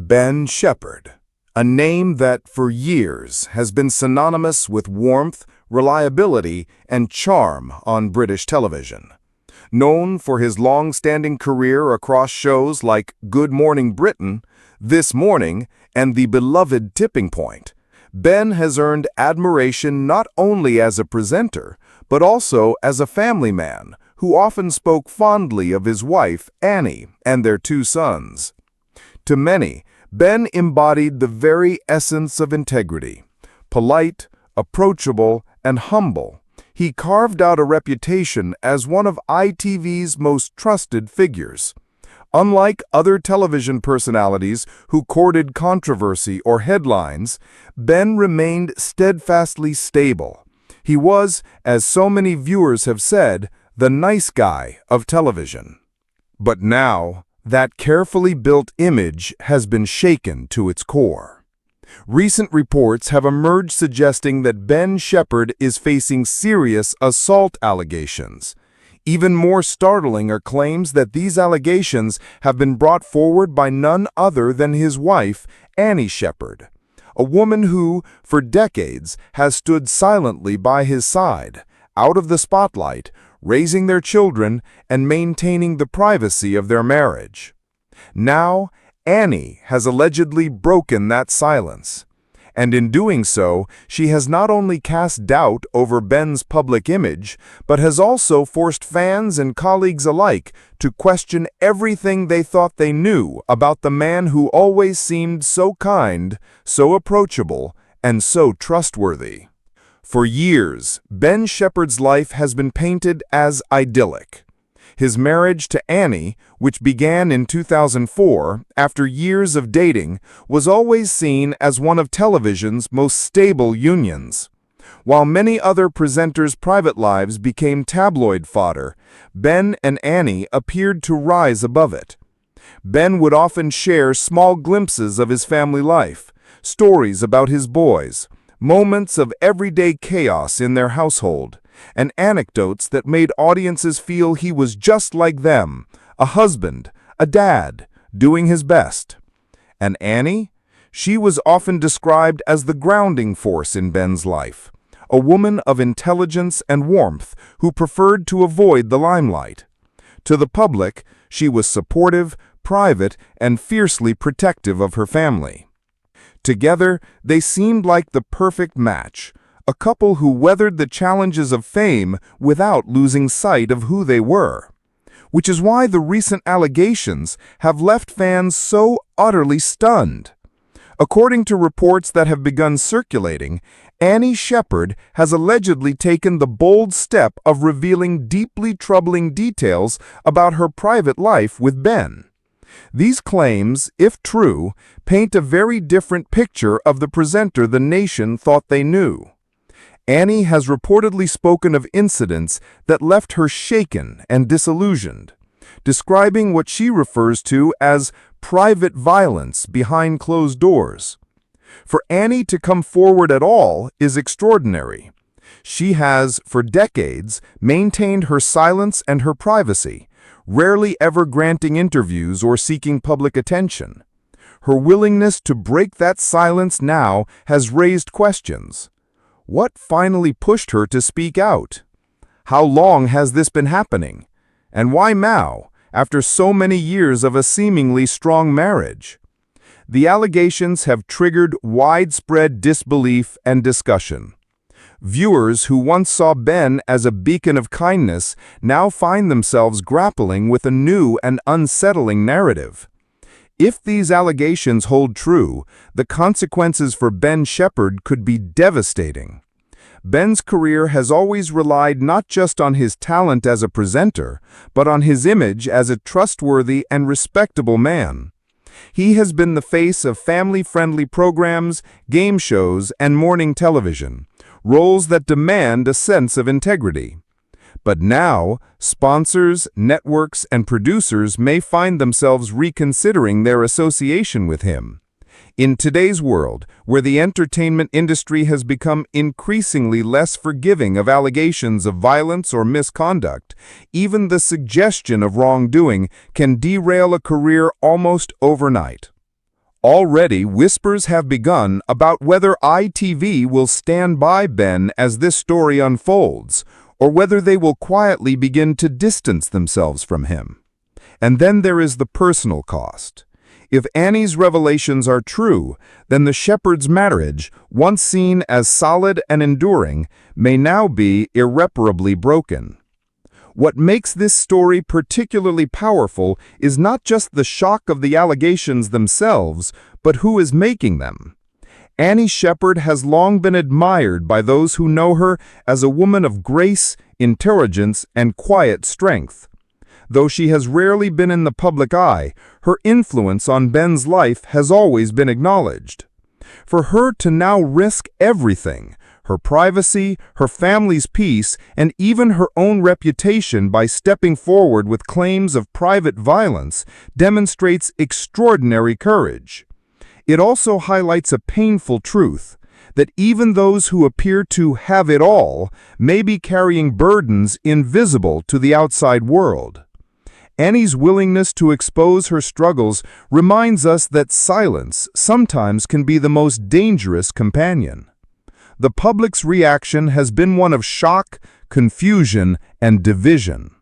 Ben Shephard, a name that for years has been synonymous with warmth, reliability, and charm on British television. Known for his long-standing career across shows like Good Morning Britain, This Morning, and the beloved Tipping Point, Ben has earned admiration not only as a presenter, but also as a family man who often spoke fondly of his wife, Annie, and their two sons. To many, Ben embodied the very essence of integrity. Polite, approachable, and humble, he carved out a reputation as one of ITV's most trusted figures. Unlike other television personalities who courted controversy or headlines, Ben remained steadfastly stable. He was, as so many viewers have said, the nice guy of television. But now, that carefully built image has been shaken to its core. Recent reports have emerged suggesting that Ben Shephard is facing serious assault allegations. Even more startling are claims that these allegations have been brought forward by none other than his wife, Annie Shephard, a woman who, for decades, has stood silently by his side, out of the spotlight, raising their children and maintaining the privacy of their marriage. Now, Annie has allegedly broken that silence. And in doing so, she has not only cast doubt over Ben's public image, but has also forced fans and colleagues alike to question everything they thought they knew about the man who always seemed so kind, so approachable, and so trustworthy. For years, Ben Shephard's life has been painted as idyllic. His marriage to Annie, which began in 2004, after years of dating, was always seen as one of television's most stable unions. While many other presenters' private lives became tabloid fodder, Ben and Annie appeared to rise above it. Ben would often share small glimpses of his family life, stories about his boys, moments of everyday chaos in their household, and anecdotes that made audiences feel he was just like them, a husband, a dad, doing his best. And Annie? She was often described as the grounding force in Ben's life, a woman of intelligence and warmth who preferred to avoid the limelight. To the public, she was supportive, private, and fiercely protective of her family. Together, they seemed like the perfect match, a couple who weathered the challenges of fame without losing sight of who they were. Which is why the recent allegations have left fans so utterly stunned. According to reports that have begun circulating, Annie Shephard has allegedly taken the bold step of revealing deeply troubling details about her private life with Ben. These claims, if true, paint a very different picture of the presenter the nation thought they knew. Annie has reportedly spoken of incidents that left her shaken and disillusioned, describing what she refers to as private violence behind closed doors. For Annie to come forward at all is extraordinary. She has, for decades, maintained her silence and her privacy, rarely ever granting interviews or seeking public attention. Her willingness to break that silence now has raised questions. What finally pushed her to speak out? How long has this been happening? And why now, after so many years of a seemingly strong marriage? The allegations have triggered widespread disbelief and discussion. Viewers who once saw Ben as a beacon of kindness now find themselves grappling with a new and unsettling narrative. If these allegations hold true, the consequences for Ben Shephard could be devastating. Ben's career has always relied not just on his talent as a presenter, but on his image as a trustworthy and respectable man. He has been the face of family-friendly programs, game shows, and morning television, roles that demand a sense of integrity. But now, sponsors, networks, and producers may find themselves reconsidering their association with him. In today's world, where the entertainment industry has become increasingly less forgiving of allegations of violence or misconduct, even the suggestion of wrongdoing can derail a career almost overnight. Already, whispers have begun about whether ITV will stand by Ben as this story unfolds, or whether they will quietly begin to distance themselves from him. And then there is the personal cost. If Annie's revelations are true, then the Shephard's marriage, once seen as solid and enduring, may now be irreparably broken. What makes this story particularly powerful is not just the shock of the allegations themselves, but who is making them. Annie Shephard has long been admired by those who know her as a woman of grace, intelligence, and quiet strength. Though she has rarely been in the public eye, her influence on Ben's life has always been acknowledged. For her to now risk everything, her privacy, her family's peace, and even her own reputation by stepping forward with claims of private violence demonstrates extraordinary courage. It also highlights a painful truth, that even those who appear to have it all may be carrying burdens invisible to the outside world. Annie's willingness to expose her struggles reminds us that silence sometimes can be the most dangerous companion. The public's reaction has been one of shock, confusion, and division.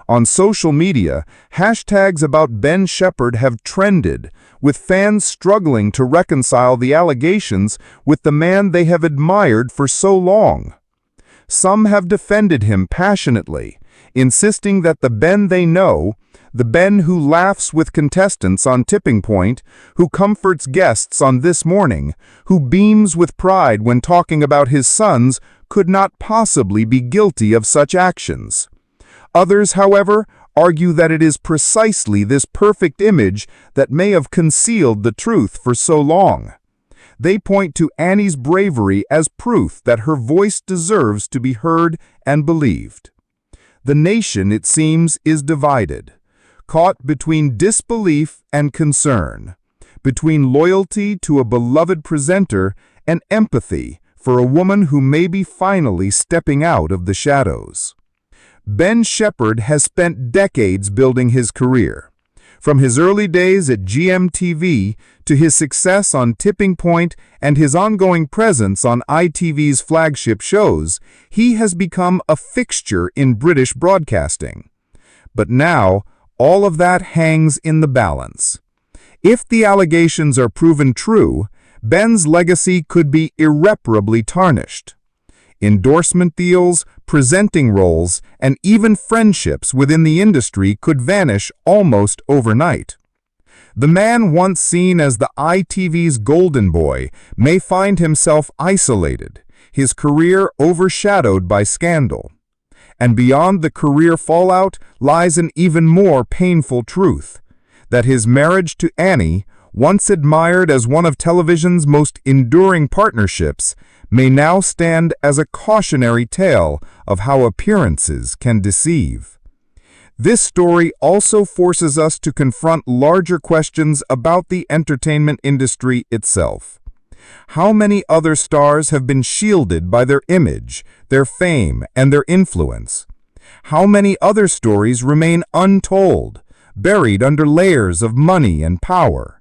On social media, hashtags about Ben Shephard have trended, with fans struggling to reconcile the allegations with the man they have admired for so long. Some have defended him passionately, insisting that the Ben they know, the Ben who laughs with contestants on Tipping Point, who comforts guests on This Morning, who beams with pride when talking about his sons, could not possibly be guilty of such actions. Others, however, argue that it is precisely this perfect image that may have concealed the truth for so long. They point to Annie's bravery as proof that her voice deserves to be heard and believed. The nation, it seems, is divided, caught between disbelief and concern, between loyalty to a beloved presenter and empathy for a woman who may be finally stepping out of the shadows. Ben Shephard has spent decades building his career. From his early days at GMTV to his success on Tipping Point and his ongoing presence on ITV's flagship shows, he has become a fixture in British broadcasting. But now, all of that hangs in the balance. If the allegations are proven true, Ben's legacy could be irreparably tarnished. Endorsement deals, presenting roles, and even friendships within the industry could vanish almost overnight. The man once seen as the ITV's golden boy may find himself isolated, his career overshadowed by scandal. And beyond the career fallout lies an even more painful truth, that his marriage to Annie, once admired as one of television's most enduring partnerships, may now stand as a cautionary tale of how appearances can deceive. This story also forces us to confront larger questions about the entertainment industry itself. How many other stars have been shielded by their image, their fame, and their influence? How many other stories remain untold, buried under layers of money and power?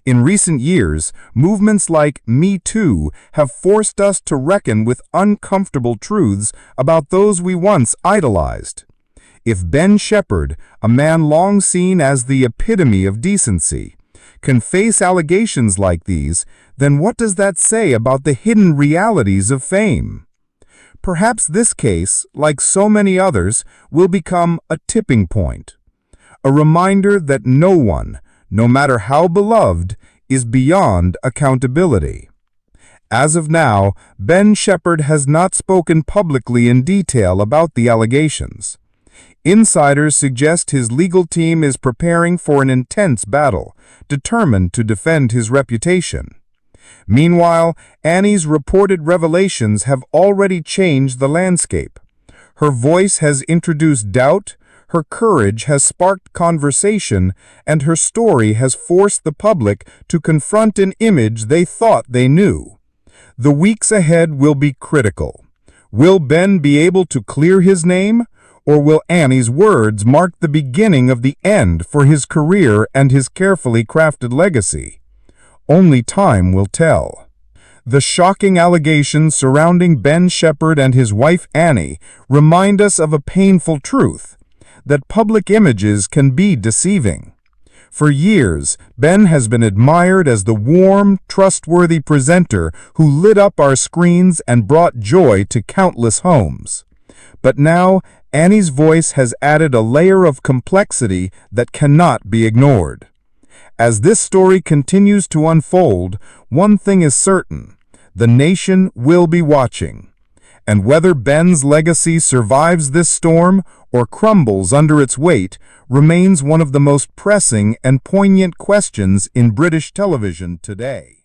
In recent years, movements like Me Too have forced us to reckon with uncomfortable truths about those we once idolized. If Ben Shephard, a man long seen as the epitome of decency, can face allegations like these, then what does that say about the hidden realities of fame? Perhaps this case, like so many others, will become a tipping point, a reminder that no one, no matter how beloved, is beyond accountability. As of now, Ben Shephard has not spoken publicly in detail about the allegations. Insiders suggest his legal team is preparing for an intense battle, determined to defend his reputation. Meanwhile, Annie's reported revelations have already changed the landscape. Her voice has introduced doubt, her courage has sparked conversation, and her story has forced the public to confront an image they thought they knew. The weeks ahead will be critical. Will Ben be able to clear his name, or will Annie's words mark the beginning of the end for his career and his carefully crafted legacy? Only time will tell. The shocking allegations surrounding Ben Shephard and his wife Annie remind us of a painful truth, that public images can be deceiving. For years, Ben has been admired as the warm, trustworthy presenter who lit up our screens and brought joy to countless homes. But now, Annie's voice has added a layer of complexity that cannot be ignored. As this story continues to unfold, one thing is certain: the nation will be watching. And whether Ben's legacy survives this storm or crumbles under its weight remains one of the most pressing and poignant questions in British television today.